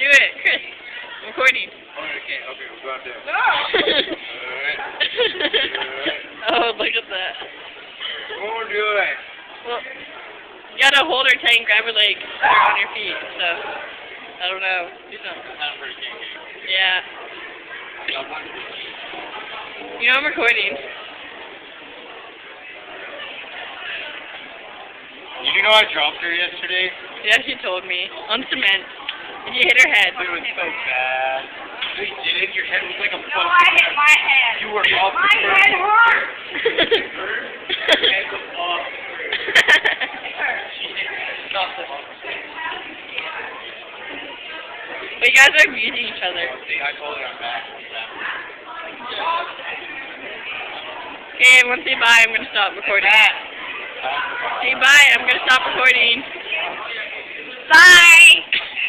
Do it, Chris. I'm recording. Okay, we're going to. No! Oh, look at that. Won't do it. Well, you gotta hold her tight and grab her legs. They're on your feet, so. I don't know. Do something. Not for a pancake. Yeah. You know I'm recording. Did you know I dropped her yesterday? Yeah, she told me. On cement. And you hit her head. It was so bad. You did it? Your head was like a No, fucking... I hit my head. You were off the My curve. head hurt. Your head was off the curve. She hit nothing. But you guys are abusing each other. See, I told her I'm back. Okay, I want to say bye. I'm gonna stop recording. Say bye. I'm gonna stop recording. Bye.